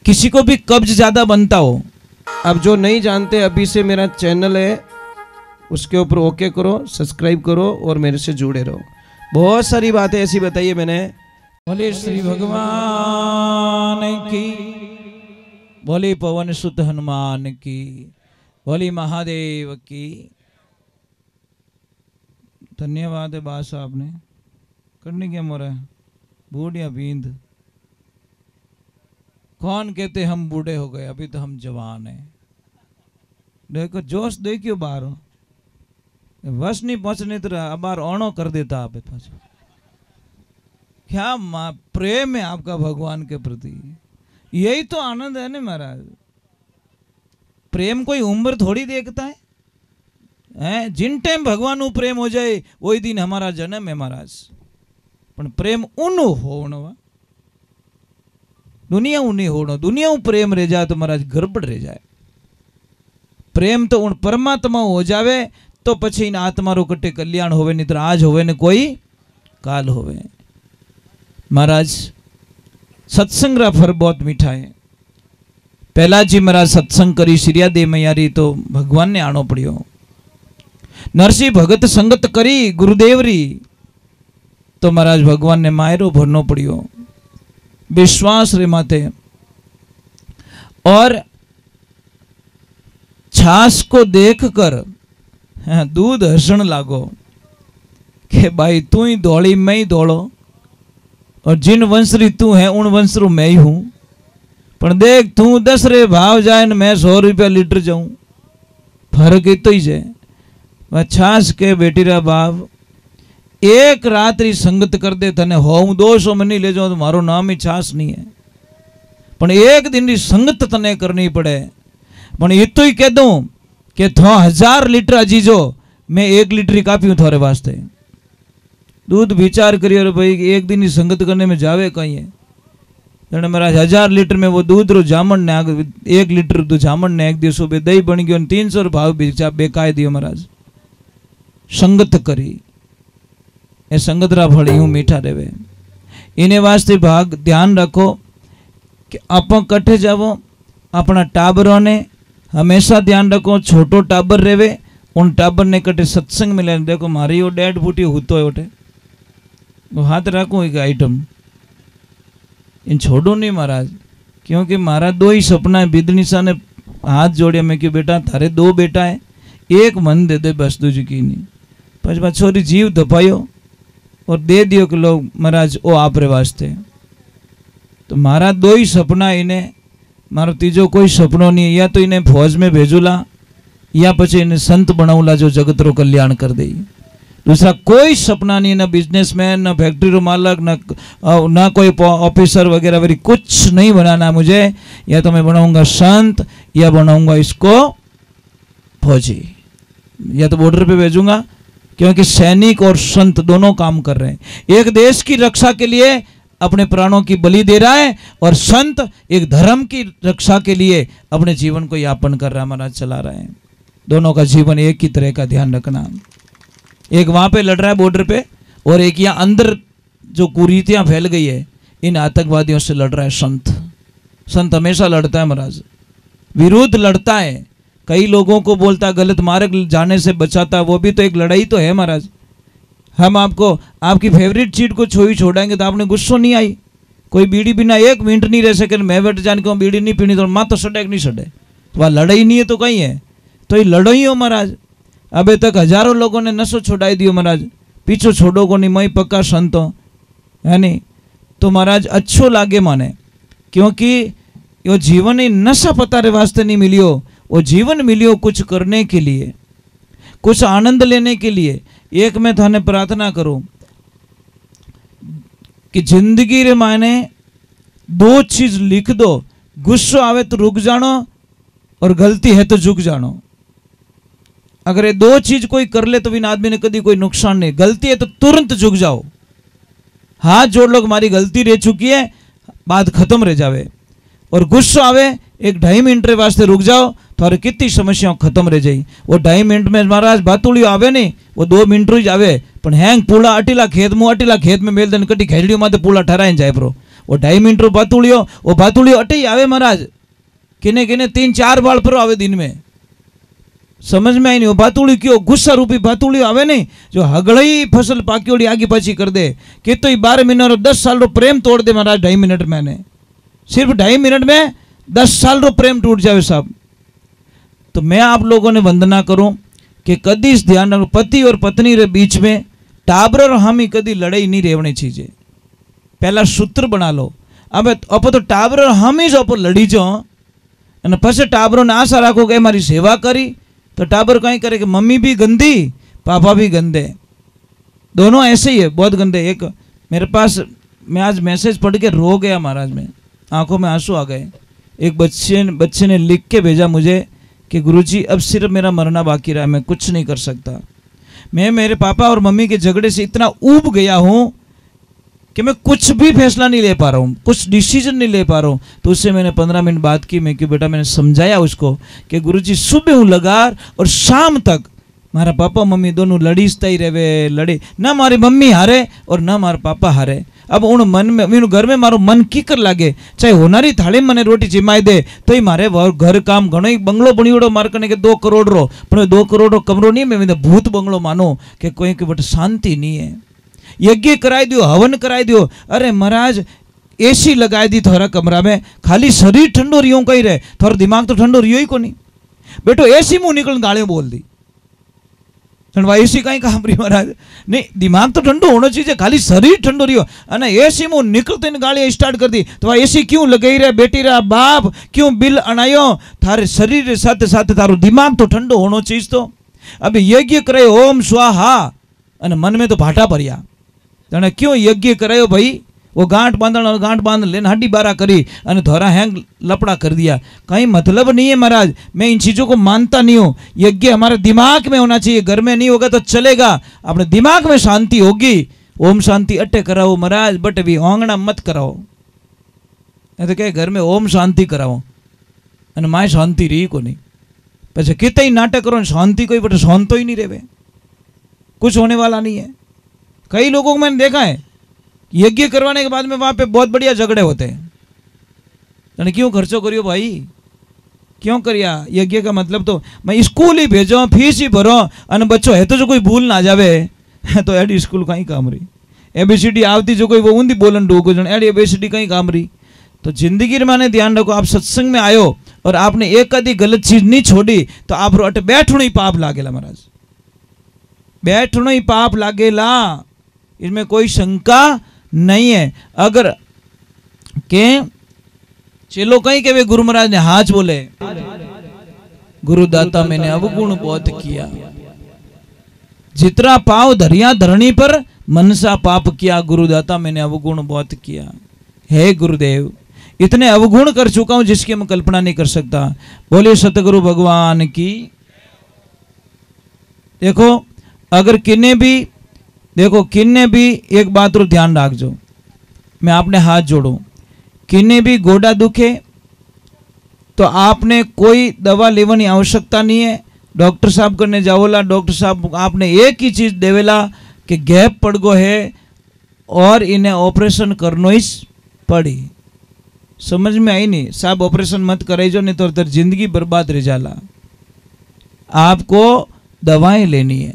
किसी को भी कब्ज ज़्यादा बनता हो। अब जो नहीं जानते, अभी से मेरा चैनल है, उसके ऊपर ओके करो, सब्सक्राइब करो और मेरे से जुड़े रहो। बहुत सारी बातें ऐसी बताइए मैंने। बोले श्री भगवान की, बोले पवन सुत हनुमान की, बोले महादेव की। धन्यवाद है बात साहब ने। करने क्या मोरा बूढ़ या बींद, कौन कहते हम बूढ़े हो गए, अभी तो हम जवान हैं। देखो जोश देखियो बाहर वश नहीं पहुंचने तो अबार ओणो कर देता आप पास। क्या प्रेम है आपका भगवान के प्रति, यही तो आनंद है ना महाराज। प्रेम कोई उम्र थोड़ी देखता है, जिन टाइम भगवान उ प्रेम हो जाए वही दिन हमारा जन्म है महाराज। पण प्रेम उनो होनो, दुनिया उ नहीं होनो। दुनिया उ प्रेम रह जाए तो महाराज गड़बड़ रह जाए। प्रेम तो उन परमात्मा हो जावे तो पछी इन आत्मा रो कटे कल्याण होवे, नहीं तो आज होवे ने कोई काल होवे। महाराज सत्संग रा फर बहुत मीठा है। पहला जी महाराज सत्संग करी सिरिया दे मैयारी तो भगवान ने आनो पड़ियो। नरसिंह भगत संगत करी गुरुदेव री तो महाराज भगवान ने मायरो भरनो पड़ियो, विश्वास रे माते। और छाछ को देखकर दूध हसण लागो कि भाई तू ही दौड़ी मैं ही दौड़ो, और जिन वंशरी तू है उन वंशरू मैं ही हूं। पर देख तू 10 रे भाव जाए मैं 100 रुपया लीटर जाऊं, फर्क तो ही है। वह छाछ के बेटी रा बाप एक रात्रि संगत कर दे तने हो 200 में नहीं ले जाओ तो मारो नाम ही छाछ नहीं है। पण एक दिन री संगत तने करनी पड़े। पण ये तो ही कह दूं कि थो 1000 लीटर अजीजो मैं 1 लीटर ही कापी हूं थारे वास्ते। दूध विचार करियो रे भाई, एक दिन ही संगत करने में जावे कहीं है। जने महाराज 1000 लीटर में वो दूध रो जामन ने 1 लीटर दूध जामन ने एक दिवस बे दही बन गयो 300 भाव बेचा बेकाय दियो महाराज। संगत करी ए संगत रा फल यूं मीठा रेवे। इने वास्ते भाग ध्यान रखो कि आप कट्ठे जावो, अपना टाबरों ने हमेशा ध्यान रखो। छोटो टाबर रेवे उन टाबर ने कटे सत्संग में ले। देखो मारी वो 1.5 फुटी होतो है उठे वो हाथ रखो एक आइटम इन छोड़ो नहीं महाराज, क्योंकि मारा 2 ही सपना है। बिदनीसा ने हाथ जोड़े, मैं क्यों बेटा थारे 2 बेटा है, एक मन दे दे बस, दूजी की नहीं। पछ छोरी जीव धपायो और दे दियो कि लोग महाराज ओ आप रे वास्ते। तो मारा 2 ही सपना, इन्हें मारो तीजो कोई सपनों नहीं है। या तो इन्हें फौज में भेजूला या पछे इन्हें संत बनाऊला जो जगत रो कल्याण कर दे। दूसरा कोई सपना नहीं, ना बिजनेसमैन, ना फैक्ट्री रो मालक, ना कोई ऑफिसर वगैरह वगैरह, कुछ नहीं बनाना मुझे। या तो मैं बनाऊंगा संत या बनाऊंगा इसको फौजी, या तो बॉर्डर पे भेजूंगा, क्योंकि सैनिक और संत दोनों काम कर रहे हैं। एक देश की रक्षा के लिए अपने प्राणों की बलि दे रहा है, और संत एक धर्म की रक्षा के लिए अपने जीवन को यापन कर रहा है, महाराज चला रहा है। दोनों का जीवन एक ही तरह का ध्यान रखना। एक वहां पे लड़ रहा है बॉर्डर पे, और एक यहाँ अंदर जो कुरीतियां फैल गई है इन आतंकवादियों से लड़ रहा है संत। संत हमेशा लड़ता है महाराज, विरुद्ध लड़ता है। कई लोगों को बोलता है गलत मार्ग जाने से बचाता है, वो भी तो एक लड़ाई तो है महाराज। हम आपको आपकी फेवरेट चीज को छोड़ेंगे तो आपने गुस्सो नहीं आई। कोई बीड़ी बिना 1 मिनट नहीं रह सके, मैं बैठ जान के बीड़ी नहीं पीनी तो माँ तो सड़े नहीं सड़े, तो वह लड़ाई नहीं है तो कहीं है। तो ये लड़ो ही हो महाराज। अबे तक हजारों लोगों ने नशो छोड़ाई दियो महाराज, पीछो छोड़ो को नहीं, मई पक्का संतो है नहीं। तो महाराज अच्छो लागे माने, क्योंकि यो जीवन ही नशा पतारे वास्ते नहीं मिलियो, वो जीवन मिलियो कुछ करने के लिए, कुछ आनंद लेने के लिए। एक मैं थाने प्रार्थना करूं कि जिंदगी रे मायने 2 चीज लिख दो, गुस्सो आवे तो रुक जानो और गलती है तो झुक जानो। अगर ये 2 चीज कोई कर ले तो इन आदमी ने कभी कोई नुकसान नहीं। गलती है तो तुरंत झुक जाओ, हाथ जोड़ लो, हमारी गलती रह चुकी है, बात खत्म रह जावे। और गुस्सा आवे 1-2.5 मिनट रे वास्ते रुक जाओ, थारे कितनी समस्याओं खत्म रह जाई। वो 2.5 मिनट में महाराज बातुड़ियो आवे नहीं, वो 2 मिनट ही आवे, पण हैंग पूला अटीला खेत में मेल देन कटी खेजड़ियों माथे पूला ठहराई जाए प्रो। वो 2.5 मिनट रो भातुड़ियो, वो भातुड़ियो अटे ही आवे महाराज, किने किने 3-4 बाल पर आवे दिन में, समझ में आई नहीं। वो भातुड़ी क्यों गुस्सा रूपी भातुड़ी आवे नहीं, जो हगड़ई फसल पाकी आगे पाछी कर दे, कि तो 12 महीना रो 10 साल रो प्रेम तोड़ दे महाराज 2.5 मिनट में, सिर्फ 2.5 मिनट में 10 साल रो प्रेम टूट जावे साहब। तो मैं आप लोगों ने वंदना करूं कि कदी इस ध्यान रखो, पति और पत्नी रे बीच में टाबर और हामी कदी लड़ाई नहीं रेवनी चाहिए, पहला सूत्र बना लो। अब तो टाबर और हामी जो पर लड़ी जो, पछे टाबरों ने आशा राखो कि मारी सेवा करी, तो टाबर कहीं करे कि मम्मी भी गंदी पापा भी गंदे, दोनों ऐसे ही है, बहुत गंदे। एक मेरे पास, मैं आज मैसेज पढ़ के रो गया महाराज, में आंखों में आंसू आ गए। एक बच्चे ने लिख के भेजा मुझे कि गुरुजी अब सिर्फ मेरा मरना बाकी रहा है, मैं कुछ नहीं कर सकता। मैं मेरे पापा और मम्मी के झगड़े से इतना ऊब गया हूँ कि मैं कुछ भी फैसला नहीं ले पा रहा हूँ, कुछ डिसीजन नहीं ले पा रहा हूँ। तो उससे मैंने 15 मिनट बात की, मैं कि बेटा मैंने समझाया उसको कि गुरुजी सुबह हूँ लगार और शाम तक मारा पापा मम्मी दोनों लड़ीजता ही रहे, लड़े ना मारी मम्मी हारे और ना मारा पापा हारे। अब उन मन में मीनू घर में मारो मन कीकर लागे, चाहे होनारी थाली मने रोटी जिमाई दे तो ही मारे घर काम घणो ही बंगलो बणियोड़ो मार कने के 2 करोड़ रो, पर 2 करोड़ रो कमरो नहीं, मैं भूत बंगलो मानो कि कोई के बट शांति नहीं है। यज्ञ कराई दियो, हवन कराई दियो, अरे महाराज एसी लगाई दी थोड़ा कमरा में, खाली शरीर ठंडो रियो कहीं रहे, थोड़ा दिमाग तो ठंडो रियो ही को नहीं। बेटो एसी मुंह निकल गालियां बोल दी, एसी कहीं काम रही महाराज, नहीं दिमाग तो ठंडो होना चाहिए, खाली शरीर ठंडो रियो, अने एसी मुंह निकलते गालियां स्टार्ट कर दी, तो एसी क्यों लगाई रहे बेटी रा बाप, क्यों बिल अनायो, थारे शरीर के साथ साथ थारो दिमाग तो ठंडो होना चाहिए। तो अब यज्ञ करे ओम स्वाहा, अने मन में तो भाटा भरिया, तने क्यों यज्ञ करायो भाई, वो गांठ बांध लेने हड्डी बारा करी अने धोरा हैंग लपड़ा कर दिया, कहीं मतलब नहीं है महाराज। मैं इन चीज़ों को मानता नहीं हूँ। यज्ञ हमारे दिमाग में होना चाहिए, घर में नहीं होगा तो चलेगा, अपने दिमाग में शांति होगी। ओम शांति अट्टे कराओ महाराज, बट भी आंगना मत कराओ, तो क्या घर में ओम शांति कराओ अने माए शांति रही को नहीं, पीछे कितना ही नाटक करो शांति कोई बट शांत ही नहीं रहे, कुछ होने वाला नहीं है। कई लोगों को मैंने देखा है यज्ञ करवाने के बाद में वहां पे बहुत बढ़िया झगड़े होते हैं। क्यों खर्चो करियो भाई, क्यों करिया? यज्ञ का मतलब तो मैं स्कूल ही भेजो, फीस ही भरो, अने बच्चों है तो जो कोई भूल ना जावे तो एडी स्कूल कहीं काम रही, ABCD आवती जो कोई वो ऊंधी बोलन डूको जन एडी ABCD कहीं काम रही। तो जिंदगी में ध्यान रखो, आप सत्संग में आयो और आपने एक आधी गलत चीज नहीं छोड़ी तो आप अटे बैठणो ही पाप लागेला महाराज, बैठणो ही पाप लागेला, इसमें कोई शंका नहीं है। अगर के चेलो कहीं के वे गुरु महाराज ने हाथ बोले, गुरुदाता मैंने अवगुण बहुत किया, जितना पाव धरिया धरणी पर मनसा पाप किया, गुरुदाता मैंने अवगुण बहुत किया। हे गुरुदेव, इतने अवगुण कर चुका हूं जिसकी मैं कल्पना नहीं कर सकता। बोले सतगुरु भगवान की। देखो अगर किन्ने भी, देखो किन्ने भी एक बात रो ध्यान रखजो, मैं आपने हाथ जोड़ू, किन्ने भी गोडा दुखे तो आपने कोई दवा लेवानी आवश्यकता नहीं है। डॉक्टर साहब करने जाओला, डॉक्टर साहब आपने एक ही चीज देवेला कि गैप पड़ गो है और इन्हें ऑपरेशन करनो ही पड़ी। समझ में आई नहीं? साहब ऑपरेशन मत करेजो नहीं तो जिंदगी बर्बाद रह जाला। आपको दवाएं लेनी है,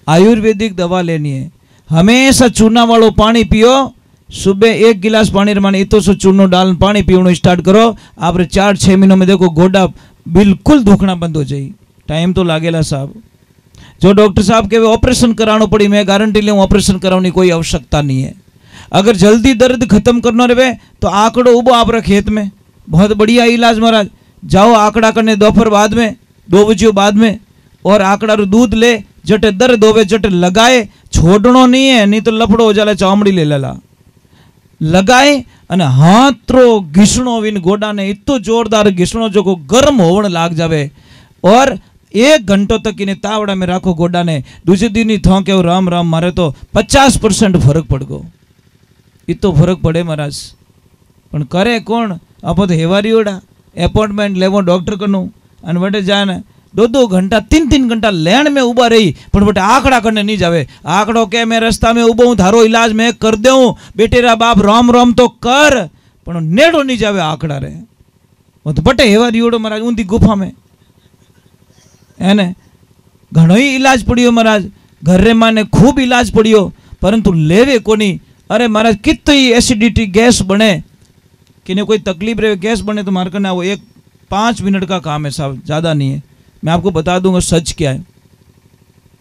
आयुर्वेदिक दवा लेनी है। हमेशा चूना वालों पानी पियो, सुबह 1 गिलास पानी रमाने इतो सो चूनो डाल पानी पीवनो स्टार्ट करो, आप 4-6 महीनों में देखो गोडा बिल्कुल दुखना बंद हो जाए। टाइम तो लागेला साहब। जो डॉक्टर साहब के ऑपरेशन कराना पड़ी, मैं गारंटी ले ऑपरेशन कराने कोई आवश्यकता नहीं है। अगर जल्दी दर्द खत्म करना रहे तो आंकड़ो उबो आप खेत में, बहुत बढ़िया इलाज महाराज। जाओ आंकड़ा करने दोपहर बाद में, 2 बजे बाद में, और आंकड़ा रो दूध ले, जटे दर्द होवे जटे लगाए, छोड़नो नहीं है, नहीं तो लफड़ो हो जाला, चामड़ी ले लेला लगाए अने हाथ रो घीसणो विन गोडा ने इतो जोरदार घीसणो जो को गर्म होवन लाग जावे, और 1 घंटो तक इन्हें तावड़ा में राखो गोडा ने। दूसरे दिन ही थों के राम राम मारे तो 50% फर्क पड़ गो। इतो फर्क पड़े महाराज, पण करे कौन? आप तो हेवारीओड़ा अपॉइंटमेंट लेवो डॉक्टर कनु अने वटे जाने 2-2 घंटा 3-3 घंटा लाइन में उभा रही पण बेटा आंकड़ा करने नहीं जावे। आंकड़ो के मैं रस्ता में उभो हूं, थारो इलाज मैं कर देऊं, बेटेरा बाप राम राम तो कर, पण नेड़ो नहीं जावे आंकड़ा रे। वो तो बटे हेवा रियोड़ो महाराज ऊंधी गुफा में है ने घणो ही इलाज पड़ियो महाराज, घर रे माने खूब इलाज पड़ियो परंतु लेवे कोनी। अरे महाराज कितनी एसिडिटी गैस बने कि कोई तकलीफ रहे गैस बने तो मार करना वो 5 मिनट का काम है साहब, ज़्यादा नहीं है। मैं आपको बता दूंगा सच क्या है,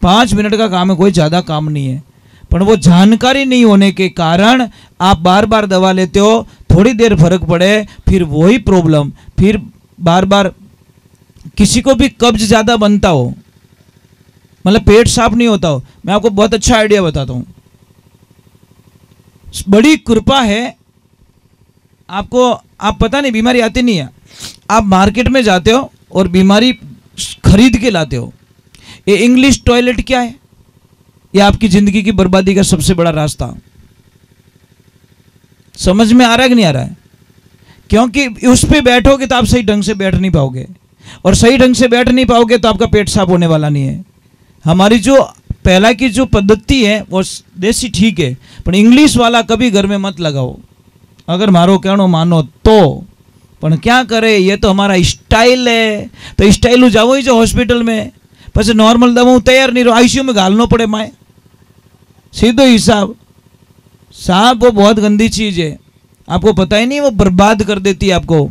5 मिनट का काम है, कोई ज़्यादा काम नहीं है। पर वो जानकारी नहीं होने के कारण आप बार बार दवा लेते हो, थोड़ी देर फर्क पड़े फिर वही प्रॉब्लम, फिर बार बार किसी को भी कब्ज ज़्यादा बनता हो, मतलब पेट साफ नहीं होता हो। मैं आपको बहुत अच्छा आइडिया बताता हूँ, बड़ी कृपा है आपको, आप पता नहीं बीमारी आती नहीं है, आप मार्केट में जाते हो और बीमारी खरीद के लाते हो। ये इंग्लिश टॉयलेट क्या है? ये आपकी जिंदगी की बर्बादी का सबसे बड़ा रास्ता। समझ में आ रहा है कि नहीं आ रहा है? क्योंकि उस पे बैठोगे तो आप सही ढंग से बैठ नहीं पाओगे, और सही ढंग से बैठ नहीं पाओगे तो आपका पेट साफ होने वाला नहीं है। हमारी जो पहला की जो पद्धति है वो देसी ठीक है, पर इंग्लिश वाला कभी घर में मत लगाओ, अगर मारो कहनो मानो तो। पर क्या करे, ये तो हमारा स्टाइल है, तो स्टाइल जाओ ही जो हॉस्पिटल में, પછી नॉर्मल दवा तैयार नहीं रहो, आईसीयू में घालना पड़े माए, सीधो हिसाब। साहब वो बहुत गंदी चीज है, आपको पता ही नहीं, वो बर्बाद कर देती है आपको।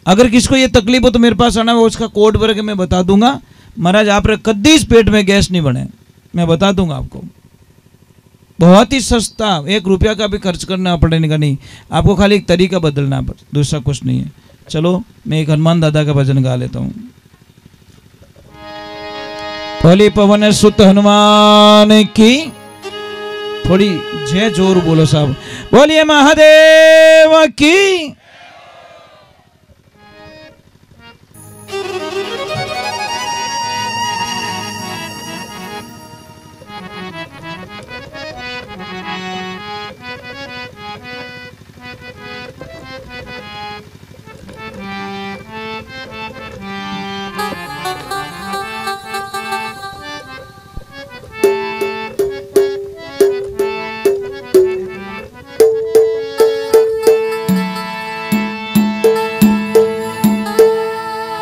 अगर किसको ये तकलीफ हो तो मेरे पास आना, वो उसका कोड भर के मैं बता दूंगा। महाराज आप कदी इस पेट में गैस नहीं बने, मैं बता दूंगा आपको। बहुत ही सस्ता, 1 रुपया का भी खर्च करना पड़ेगा नहीं आपको, खाली एक तरीका बदलना, दूसरा कुछ नहीं है। चलो मैं एक हनुमान दादा का भजन गा लेता हूँ। बोली पवन सुत हनुमान की, थोड़ी जय जोर बोलो साहब, बोलिए महादेव की।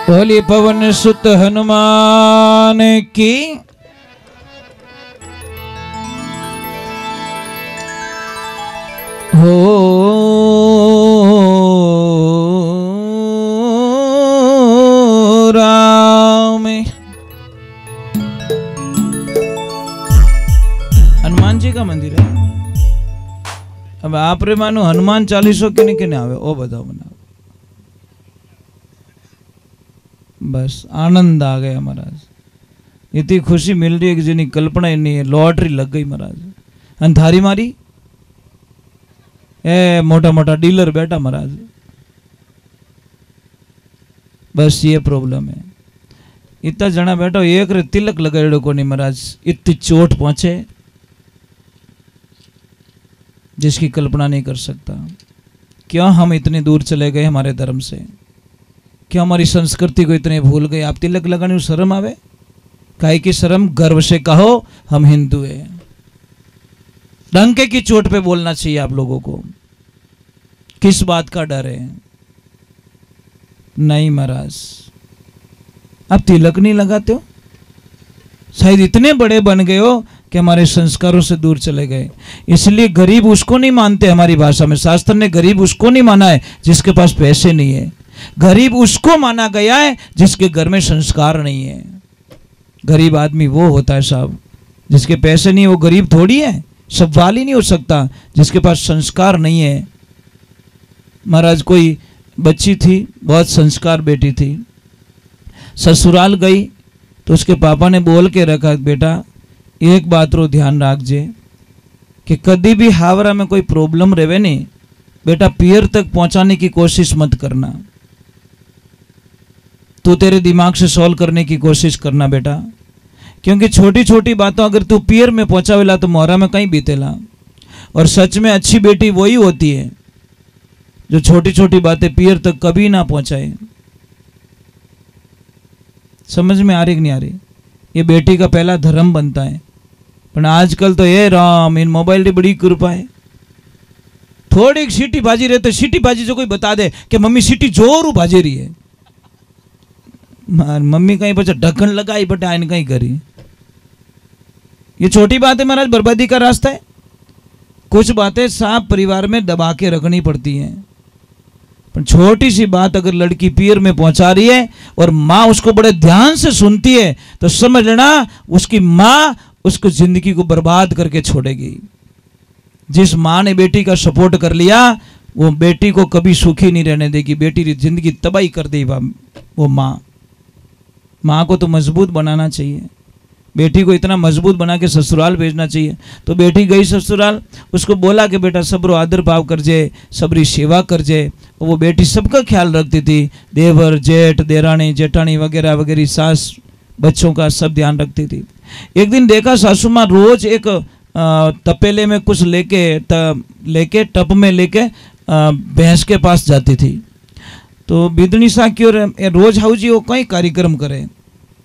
बोली पवन सुत हनुमान की, हो राम। हनुमान जी का मंदिर है। अब आप रे मानो हनुमान 40 किने किने आवे ओ बताओ बनाओ, बस आनंद आ गया महाराज। इतनी खुशी मिल रही है कि जिन्हें कल्पना ही नहीं है, लॉटरी लग गई महाराज। अंधारी मारी ए मोटा मोटा डीलर बैठा महाराज, बस ये प्रॉब्लम है। इतना जना बैठो, एक रे तिलक लगाड़ो को नहीं महाराज, इतनी चोट पहुंचे जिसकी कल्पना नहीं कर सकता। क्यों हम इतने दूर चले गए हमारे धर्म से, क्यों हमारी संस्कृति को इतने भूल गए। आप तिलक लगाने में शर्म आवे, काहे की शर्म, गर्व से कहो हम हिंदू हैं। डंके की चोट पे बोलना चाहिए आप लोगों को। किस बात का डर है? नहीं महाराज, आप तिलक नहीं लगाते हो, शायद इतने बड़े बन गए हो कि हमारे संस्कारों से दूर चले गए। इसलिए गरीब उसको नहीं मानते, हमारी भाषा में शास्त्र ने गरीब उसको नहीं माना है जिसके पास पैसे नहीं है। गरीब उसको माना गया है जिसके घर में संस्कार नहीं है। गरीब आदमी वो होता है साहब जिसके पैसे नहीं, वो गरीब थोड़ी है, सवाल ही नहीं हो सकता जिसके पास संस्कार नहीं है। महाराज कोई बच्ची थी, बहुत संस्कार बेटी थी, ससुराल गई तो उसके पापा ने बोल के रखा, बेटा एक बात रो ध्यान रखजे कि कभी भी हावरा में कोई प्रॉब्लम रहे नहीं, बेटा पियर तक पहुंचाने की कोशिश मत करना, तू तेरे दिमाग से सॉल्व करने की कोशिश करना बेटा। क्योंकि छोटी छोटी बातों अगर तू पियर में पहुंचावेला तो मोहरा में कहीं बीतेला। और सच में अच्छी बेटी वही होती है जो छोटी छोटी बातें पियर तक कभी ना पहुंचाए। समझ में आ रही कि नहीं आ रही? ये बेटी का पहला धर्म बनता है। पर आजकल तो ये राम इन मोबाइल की बड़ी कृपा है। थोड़ी सीटी बाजी रहे तो सीटी बाजी जो कोई बता दे कि मम्मी सीटी जोरू बाजी रही है, मम्मी कहीं बच्चा ढक्कन लगाई बटा इन कहीं करी। ये छोटी बात है महाराज, बर्बादी का रास्ता है। कुछ बातें साफ परिवार में दबा के रखनी पड़ती हैं, पर छोटी सी बात अगर लड़की पीर में पहुंचा रही है और माँ उसको बड़े ध्यान से सुनती है तो समझ लेना उसकी माँ उसको जिंदगी को बर्बाद करके छोड़ेगी। जिस माँ ने बेटी का सपोर्ट कर लिया वो बेटी को कभी सुखी नहीं रहने देगी, बेटी की जिंदगी तबाही कर देगी वो माँ। माँ को तो मजबूत बनाना चाहिए, बेटी को इतना मजबूत बना के ससुराल भेजना चाहिए। तो बेटी गई ससुराल, उसको बोला कि बेटा सबरो आदर भाव कर जे, सबरी सेवा कर जे। वो बेटी सबका ख्याल रखती थी, देवर जेठ देरानी जेठानी वगैरह वगैरह, सास बच्चों का सब ध्यान रखती थी। एक दिन देखा सासू माँ रोज एक तपेले में कुछ लेके टप में लेके भैंस के पास जाती थी। तो बिदनी सा की और रोज हाउ जी वो कई कार्यक्रम करे,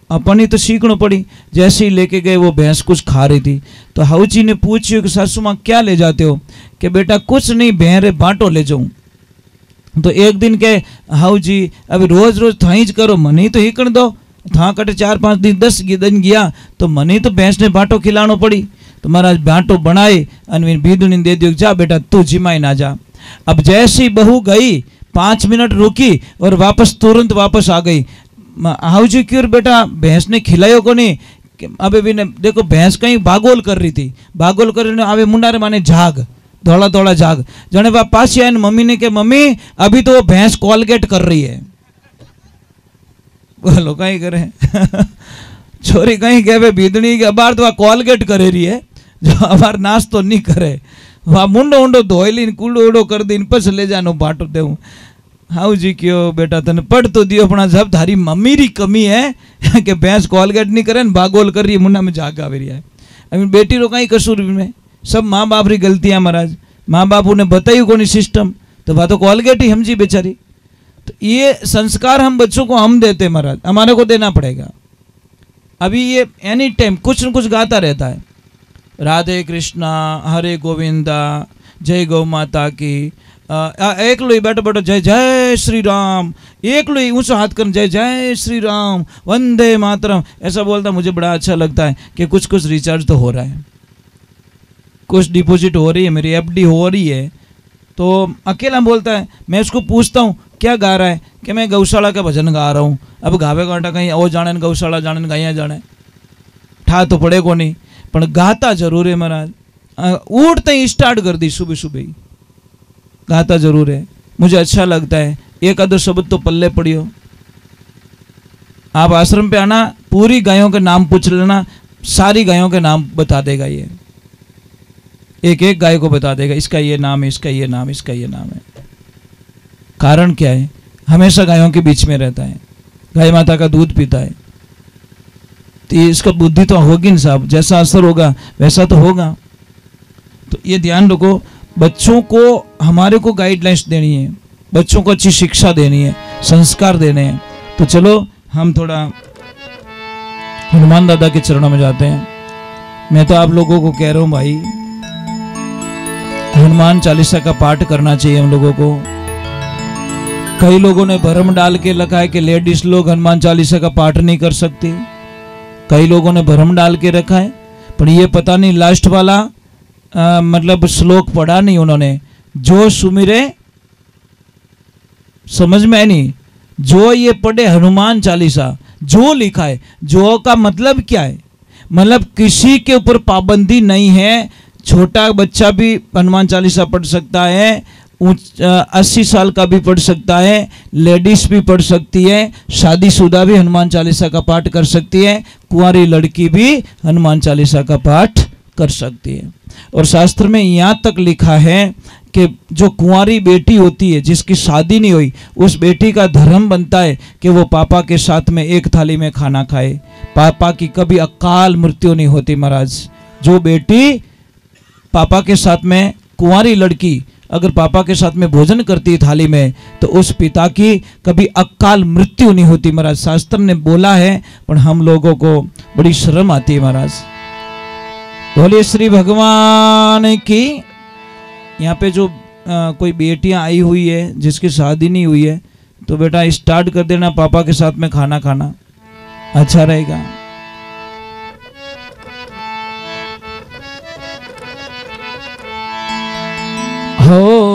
अपनी तो सीखना पड़ी। जैसे ही लेके गए वो भैंस कुछ खा रही थी, तो हाउ जी ने पूछी कि सासू माँ क्या ले जाते हो? कि बेटा कुछ नहीं, बहरे बांटो ले जाऊं। तो एक दिन के हाउ जी अभी रोज रोज थाईज करो, मनी तो ही कर दो। था कटे 4-5 दिन 10 दिन गया तो मनी तो भैंस ने बांटो खिलानो पड़ी। तो महाराज बांटो बनाए और बीदुनी दे दियो, जा बेटा तू जिमाई ना जा। अब जैसी बहू गई 5 मिनट रुकी और वापस तुरंत वापस आ गई। हाउ जी क्यों बेटा भैंस ने खिलायो को नहीं? अबे भी ने देखो भैंस कहीं बागोल कर रही थी, बागोल कर रही आवे मुंडा रे माने झाग धोला धोला झाग। जने बाप पास आए मम्मी ने के मम्मी अभी तो वो भैंस कॉलगेट कर रही है। बोलो कहीं करे छोरी कहीं कहे बीदनी के अबार तो कॉलगेट करे रही है, जो अबार नाश्तो नहीं करे। वहाँ मुंडो उंडो धोईली कूड़ो उड़ो कर दी पस ले जानो बाटो देव। हाउ जी क्यों बेटा तने पढ़ तो दियो, अपना जब थारी मम्मी री कमी है कि भैंस कॉलगेट नहीं करे बागोल कर रही है, मुंडा में झाग आवे रही है। अभी बेटी रो कहीं कसूर में, सब माँ बाप री गलतियाँ महाराज। माँ बाप उन्हें बताई को नहीं सिस्टम, तो वह तो कॉलगेट ही समझी बेचारी। तो ये संस्कार हम बच्चों को हम देते महाराज, हमारे को देना पड़ेगा। अभी ये एनी टाइम कुछ न कुछ गाता रहता है, राधे कृष्णा हरे गोविंदा जय गौ माता की, एक लो बैठो बैठो जय जय श्री राम, एक लो ऊंचा हाथ कर जय जय श्री राम वंदे मातरम, ऐसा बोलता मुझे बड़ा अच्छा लगता है कि कुछ कुछ रिचार्ज तो हो रहा है, कुछ डिपॉजिट हो रही है, मेरी एफडी हो रही है। तो अकेला बोलता है, मैं उसको पूछता हूँ क्या गा रहा है कि मैं गौशाला का भजन गा रहा हूँ। अब गावे गाटा कहीं ओ जाने गौशाला जाने गाइया जाने, ठा तो पड़े को नहीं, पर गाता जरूर है महाराज। उठते ही स्टार्ट कर दी सुबह सुबह ही गाता जरूर है, मुझे अच्छा लगता है। एक आधो शब्द तो पल्ले पड़ियो। आप आश्रम पे आना, पूरी गायों के नाम पूछ लेना, सारी गायों के नाम बता देगा ये, एक एक गाय को बता देगा, इसका ये नाम है, इसका ये नाम, इसका ये नाम है। कारण क्या है? हमेशा गायों के बीच में रहता है, गाय माता का दूध पीता है, तो इसका बुद्धि तो होगी ना साहब, जैसा असर होगा वैसा तो होगा। तो ये ध्यान रखो, बच्चों को हमारे को गाइडलाइंस देनी है, बच्चों को अच्छी शिक्षा देनी है, संस्कार देने हैं। तो चलो हम थोड़ा हनुमान दादा के चरणों में जाते हैं। मैं तो आप लोगों को कह रहा हूँ भाई, हनुमान चालीसा का पाठ करना चाहिए हम लोगों को। कई लोगों ने भरम डाल के रखा है कि लेडीज लोग हनुमान चालीसा का पाठ नहीं कर सकती, कई लोगों ने भरम डाल के रखा है, पर ये पता नहीं लास्ट वाला मतलब श्लोक पढ़ा नहीं उन्होंने, जो सुमिरे समझ में नहीं, जो ये पढ़े हनुमान चालीसा, जो लिखा है, जो का मतलब क्या है? मतलब किसी के ऊपर पाबंदी नहीं है, छोटा बच्चा भी हनुमान चालीसा पढ़ सकता है, 80 साल का भी पढ़ सकता है, लेडीज भी पढ़ सकती है, शादीशुदा भी हनुमान चालीसा का पाठ कर सकती है, कुंवारी लड़की भी हनुमान चालीसा का पाठ कर सकती है। और शास्त्र में यहाँ तक लिखा है कि जो कुंवारी बेटी होती है जिसकी शादी नहीं हुई, उस बेटी का धर्म बनता है कि वो पापा के साथ में एक थाली में खाना खाए, पापा की कभी अकाल मृत्यु नहीं होती महाराज। जो बेटी पापा के साथ में, कुंवारी लड़की अगर पापा के साथ में भोजन करती है थाली में, तो उस पिता की कभी अकाल मृत्यु नहीं होती महाराज। शास्त्र ने बोला है, पर हम लोगों को बड़ी शर्म आती है महाराज। बोलिए श्री भगवान की। यहाँ पे जो कोई बेटियां आई हुई है जिसकी शादी नहीं हुई है, तो बेटा स्टार्ट कर देना पापा के साथ में खाना खाना, अच्छा रहेगा। हो